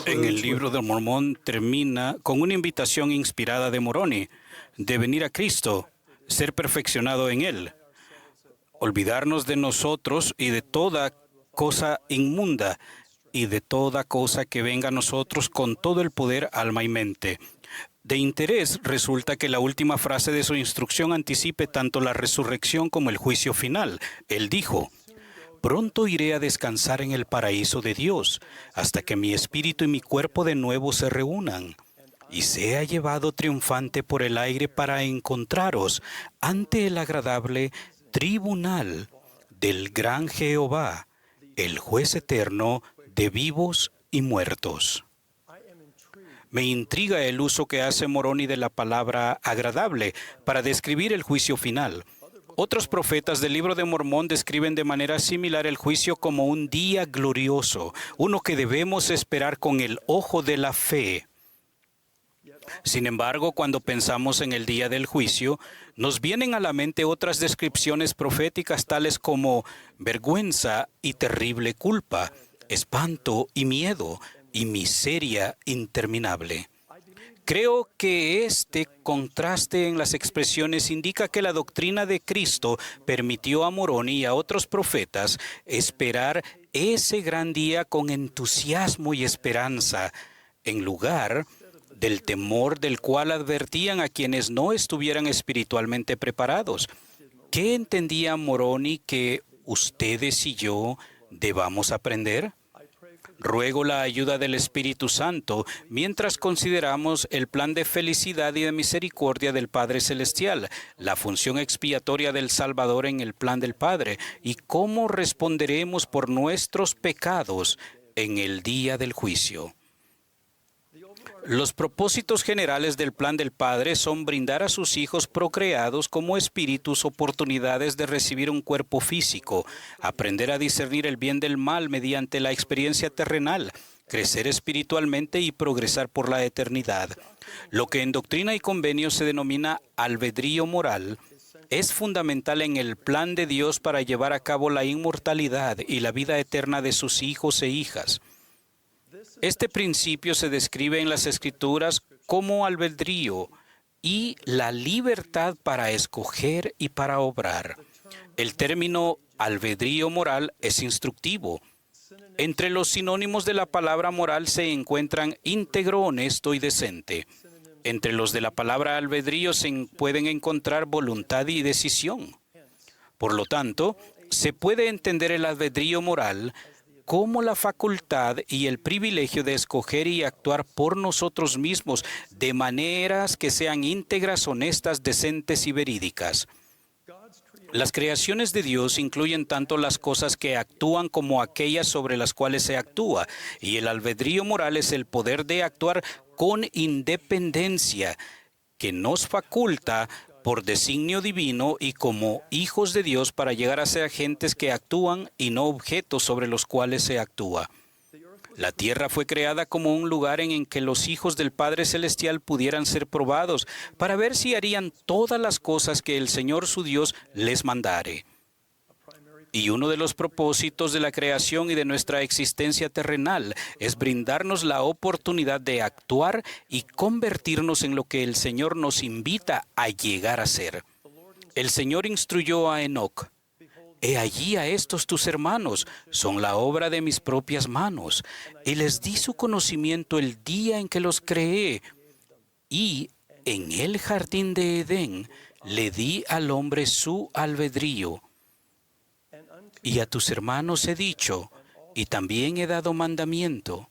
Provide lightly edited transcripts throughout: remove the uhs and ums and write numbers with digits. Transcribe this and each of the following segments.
En el libro de Mormón termina con una invitación inspirada de Moroni de venir a Cristo, ser perfeccionado en Él, olvidarnos de nosotros y de toda cosa inmunda y de toda cosa que venga a nosotros con todo el poder, alma y mente. De interés resulta que la última frase de su instrucción anticipe tanto la resurrección como el juicio final. Él dijo: pronto iré a descansar en el paraíso de Dios, hasta que mi espíritu y mi cuerpo de nuevo se reúnan, y sea llevado triunfante por el aire para encontraros ante el agradable tribunal del gran Jehová, el juez eterno de vivos y muertos. Me intriga el uso que hace Moroni de la palabra agradable para describir el juicio final. Otros profetas del libro de Mormón describen de manera similar el juicio como un día glorioso, uno que debemos esperar con el ojo de la fe. Sin embargo, cuando pensamos en el día del juicio, nos vienen a la mente otras descripciones proféticas tales como vergüenza y terrible culpa, espanto y miedo, y miseria interminable. Creo que este contraste en las expresiones indica que la doctrina de Cristo permitió a Moroni y a otros profetas esperar ese gran día con entusiasmo y esperanza, en lugar del temor del cual advertían a quienes no estuvieran espiritualmente preparados. ¿Qué entendía Moroni que ustedes y yo debamos aprender? Ruego la ayuda del Espíritu Santo mientras consideramos el plan de felicidad y de misericordia del Padre Celestial, la función expiatoria del Salvador en el plan del Padre y cómo responderemos por nuestros pecados en el día del juicio. Los propósitos generales del plan del Padre son brindar a sus hijos procreados como espíritus oportunidades de recibir un cuerpo físico, aprender a discernir el bien del mal mediante la experiencia terrenal, crecer espiritualmente y progresar por la eternidad. Lo que en Doctrina y Convenio se denomina albedrío moral es fundamental en el plan de Dios para llevar a cabo la inmortalidad y la vida eterna de sus hijos e hijas. Este principio se describe en las Escrituras como albedrío y la libertad para escoger y para obrar. El término albedrío moral es instructivo. Entre los sinónimos de la palabra moral se encuentran íntegro, honesto y decente. Entre los de la palabra albedrío se pueden encontrar voluntad y decisión. Por lo tanto, se puede entender el albedrío moral como la facultad y el privilegio de escoger y actuar por nosotros mismos de maneras que sean íntegras, honestas, decentes y verídicas. Las creaciones de Dios incluyen tanto las cosas que actúan como aquellas sobre las cuales se actúa, y el albedrío moral es el poder de actuar con independencia que nos faculta por designio divino y como hijos de Dios para llegar a ser agentes que actúan y no objetos sobre los cuales se actúa. La tierra fue creada como un lugar en que los hijos del Padre Celestial pudieran ser probados para ver si harían todas las cosas que el Señor su Dios les mandare. Y uno de los propósitos de la creación y de nuestra existencia terrenal es brindarnos la oportunidad de actuar y convertirnos en lo que el Señor nos invita a llegar a ser. El Señor instruyó a Enoc: «He allí a estos tus hermanos, son la obra de mis propias manos, y les di su conocimiento el día en que los creé, y en el jardín de Edén le di al hombre su albedrío. Y a tus hermanos he dicho, y también he dado mandamiento,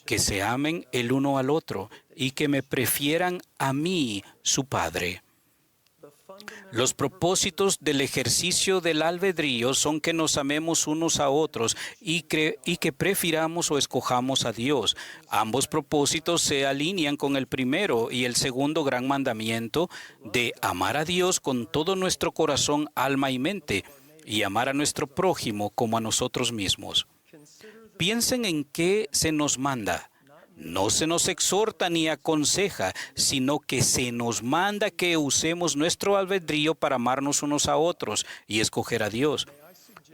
que se amen el uno al otro y que me prefieran a mí, su Padre». Los propósitos del ejercicio del albedrío son que nos amemos unos a otros y que prefiramos o escojamos a Dios. Ambos propósitos se alinean con el primero y el segundo gran mandamiento de amar a Dios con todo nuestro corazón, alma y mente, y amar a nuestro prójimo como a nosotros mismos. Piensen en qué se nos manda. No se nos exhorta ni aconseja, sino que se nos manda que usemos nuestro albedrío para amarnos unos a otros y escoger a Dios.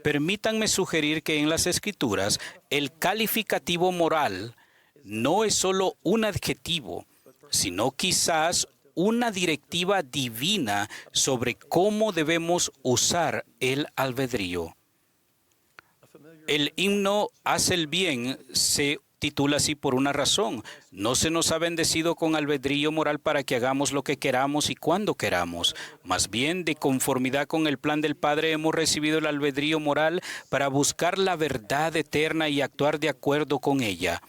Permítanme sugerir que en las Escrituras el calificativo moral no es solo un adjetivo, sino quizás una directiva divina sobre cómo debemos usar el albedrío. El himno Haz el bien se titula así por una razón. No se nos ha bendecido con albedrío moral para que hagamos lo que queramos y cuando queramos. Más bien, de conformidad con el plan del Padre, hemos recibido el albedrío moral para buscar la verdad eterna y actuar de acuerdo con ella.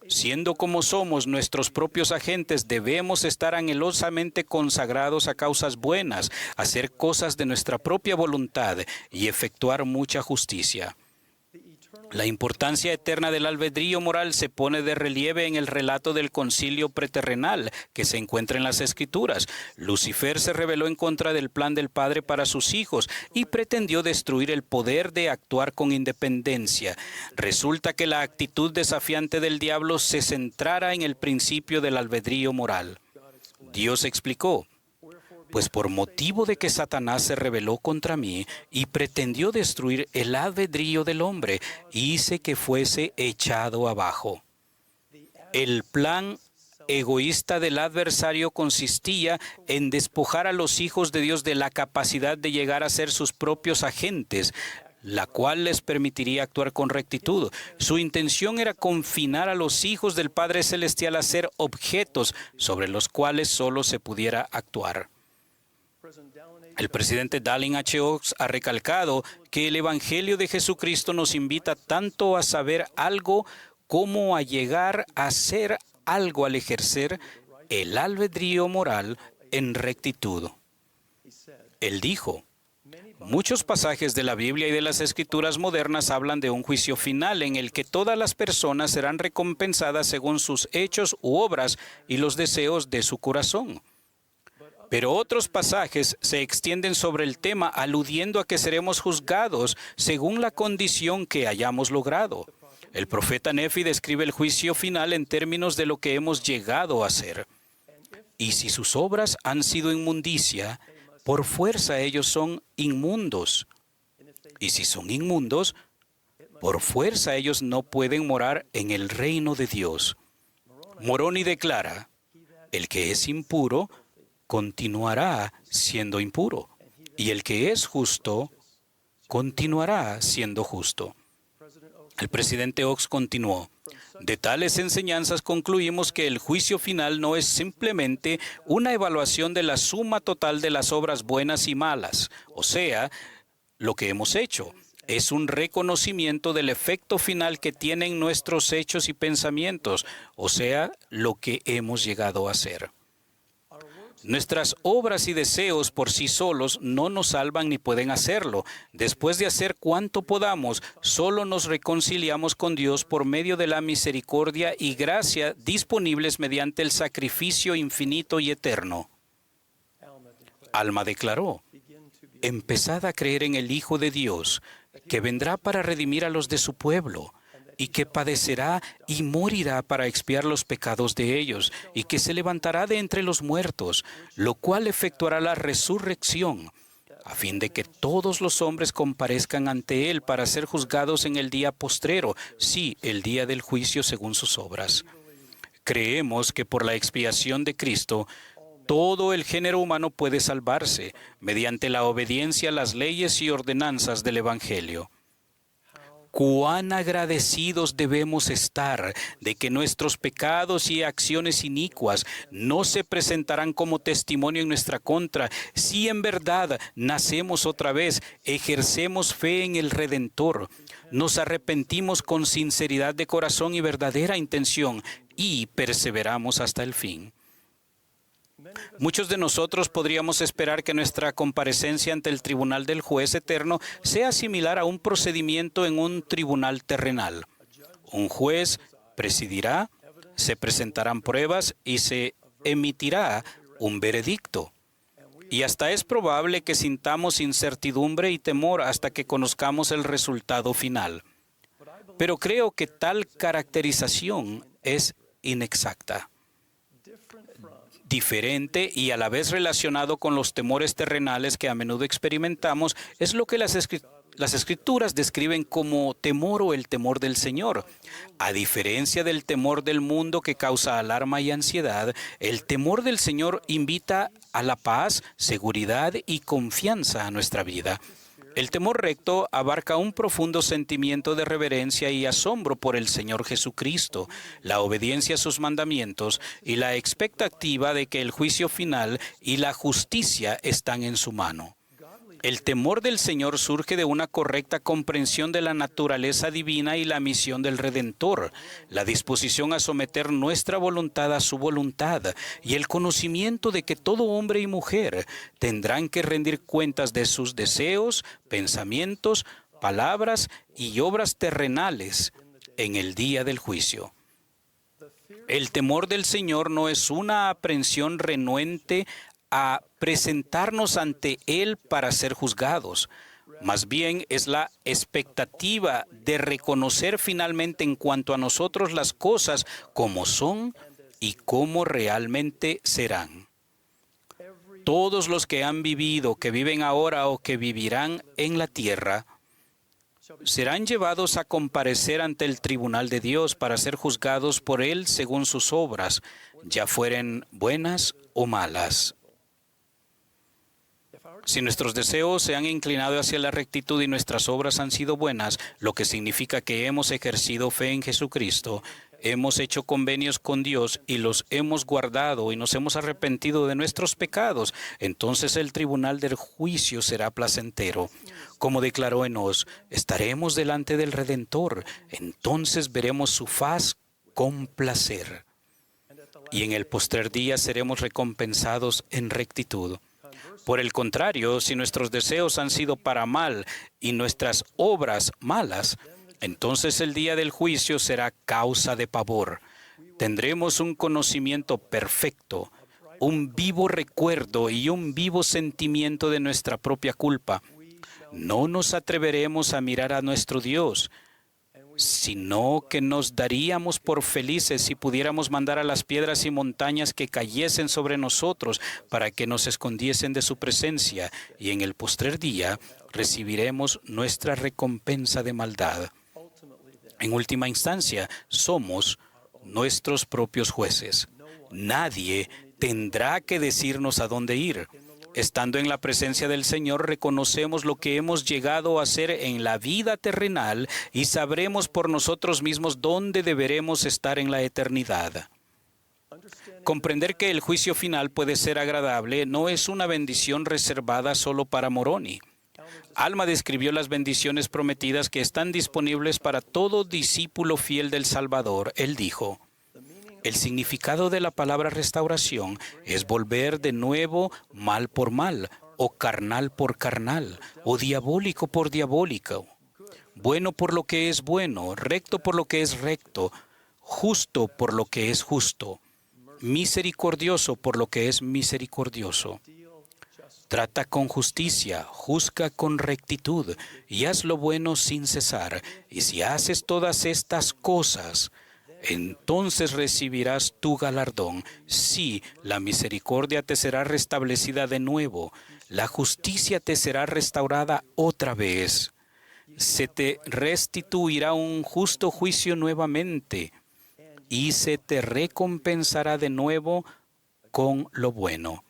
Siendo como somos nuestros propios agentes, debemos estar anhelosamente consagrados a causas buenas, hacer cosas de nuestra propia voluntad y efectuar mucha justicia. La importancia eterna del albedrío moral se pone de relieve en el relato del concilio preterrenal que se encuentra en las Escrituras. Lucifer se rebeló en contra del plan del Padre para sus hijos y pretendió destruir el poder de actuar con independencia. Resulta que la actitud desafiante del diablo se centrara en el principio del albedrío moral. Dios explicó: pues por motivo de que Satanás se rebeló contra mí y pretendió destruir el albedrío del hombre, hice que fuese echado abajo. El plan egoísta del adversario consistía en despojar a los hijos de Dios de la capacidad de llegar a ser sus propios agentes, la cual les permitiría actuar con rectitud. Su intención era confinar a los hijos del Padre Celestial a ser objetos sobre los cuales solo se pudiera actuar. El presidente Dallin H. Oaks ha recalcado que el Evangelio de Jesucristo nos invita tanto a saber algo como a llegar a ser algo al ejercer el albedrío moral en rectitud. Él dijo: muchos pasajes de la Biblia y de las Escrituras modernas hablan de un juicio final en el que todas las personas serán recompensadas según sus hechos u obras y los deseos de su corazón. Pero otros pasajes se extienden sobre el tema aludiendo a que seremos juzgados según la condición que hayamos logrado. El profeta Nefi describe el juicio final en términos de lo que hemos llegado a ser. Y si sus obras han sido inmundicia, por fuerza ellos son inmundos. Y si son inmundos, por fuerza ellos no pueden morar en el reino de Dios. Moroni declara: el que es impuro continuará siendo impuro, y el que es justo continuará siendo justo. El presidente Oaks continuó: de tales enseñanzas concluimos que el juicio final no es simplemente una evaluación de la suma total de las obras buenas y malas, o sea, lo que hemos hecho. Es un reconocimiento del efecto final que tienen nuestros hechos y pensamientos, o sea, lo que hemos llegado a ser. Nuestras obras y deseos por sí solos no nos salvan ni pueden hacerlo. Después de hacer cuanto podamos, solo nos reconciliamos con Dios por medio de la misericordia y gracia disponibles mediante el sacrificio infinito y eterno. Alma declaró: empezad a creer en el Hijo de Dios, que vendrá para redimir a los de su pueblo, y que padecerá y morirá para expiar los pecados de ellos, y que se levantará de entre los muertos, lo cual efectuará la resurrección, a fin de que todos los hombres comparezcan ante Él para ser juzgados en el día postrero, sí, el día del juicio según sus obras. Creemos que por la expiación de Cristo, todo el género humano puede salvarse mediante la obediencia a las leyes y ordenanzas del Evangelio. Cuán agradecidos debemos estar de que nuestros pecados y acciones inicuas no se presentarán como testimonio en nuestra contra, si en verdad nacemos otra vez, ejercemos fe en el Redentor, nos arrepentimos con sinceridad de corazón y verdadera intención y perseveramos hasta el fin. Muchos de nosotros podríamos esperar que nuestra comparecencia ante el tribunal del juez eterno sea similar a un procedimiento en un tribunal terrenal. Un juez presidirá, se presentarán pruebas y se emitirá un veredicto. Y hasta es probable que sintamos incertidumbre y temor hasta que conozcamos el resultado final. Pero creo que tal caracterización es inexacta. Diferente y a la vez relacionado con los temores terrenales que a menudo experimentamos es lo que las las Escrituras describen como temor o el temor del Señor. A diferencia del temor del mundo que causa alarma y ansiedad, el temor del Señor invita a la paz, seguridad y confianza a nuestra vida. El temor recto abarca un profundo sentimiento de reverencia y asombro por el Señor Jesucristo, la obediencia a sus mandamientos y la expectativa de que el juicio final y la justicia están en su mano. El temor del Señor surge de una correcta comprensión de la naturaleza divina y la misión del Redentor, la disposición a someter nuestra voluntad a su voluntad y el conocimiento de que todo hombre y mujer tendrán que rendir cuentas de sus deseos, pensamientos, palabras y obras terrenales en el día del juicio. El temor del Señor no es una aprensión renuente a presentarnos ante Él para ser juzgados. Más bien es la expectativa de reconocer finalmente en cuanto a nosotros las cosas como son y como realmente serán. Todos los que han vivido, que viven ahora o que vivirán en la tierra, serán llevados a comparecer ante el tribunal de Dios para ser juzgados por Él según sus obras, ya fueren buenas o malas. Si nuestros deseos se han inclinado hacia la rectitud y nuestras obras han sido buenas, lo que significa que hemos ejercido fe en Jesucristo, hemos hecho convenios con Dios y los hemos guardado y nos hemos arrepentido de nuestros pecados, entonces el tribunal del juicio será placentero. Como declaró Enos, estaremos delante del Redentor, entonces veremos su faz con placer. Y en el postrer día seremos recompensados en rectitud. Por el contrario, si nuestros deseos han sido para mal y nuestras obras malas, entonces el día del juicio será causa de pavor. Tendremos un conocimiento perfecto, un vivo recuerdo y un vivo sentimiento de nuestra propia culpa. No nos atreveremos a mirar a nuestro Dios, sino que nos daríamos por felices si pudiéramos mandar a las piedras y montañas que cayesen sobre nosotros para que nos escondiesen de su presencia, y en el postrer día recibiremos nuestra recompensa de maldad. En última instancia, somos nuestros propios jueces. Nadie tendrá que decirnos a dónde ir. Estando en la presencia del Señor, reconocemos lo que hemos llegado a hacer en la vida terrenal y sabremos por nosotros mismos dónde deberemos estar en la eternidad. Comprender que el juicio final puede ser agradable no es una bendición reservada solo para Moroni. Alma describió las bendiciones prometidas que están disponibles para todo discípulo fiel del Salvador. Él dijo: el significado de la palabra restauración es volver de nuevo mal por mal, o carnal por carnal, o diabólico por diabólico, bueno por lo que es bueno, recto por lo que es recto, justo por lo que es justo, misericordioso por lo que es misericordioso. Trata con justicia, juzga con rectitud, y haz lo bueno sin cesar. Y si haces todas estas cosas, entonces recibirás tu galardón. Sí, la misericordia te será restablecida de nuevo, la justicia te será restaurada otra vez. Se te restituirá un justo juicio nuevamente, y se te recompensará de nuevo con lo bueno.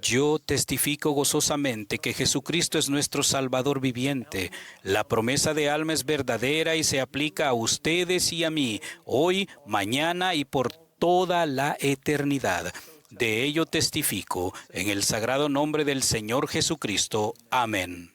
Yo testifico gozosamente que Jesucristo es nuestro Salvador viviente. La promesa de alma es verdadera y se aplica a ustedes y a mí, hoy, mañana y por toda la eternidad. De ello testifico en el sagrado nombre del Señor Jesucristo. Amén.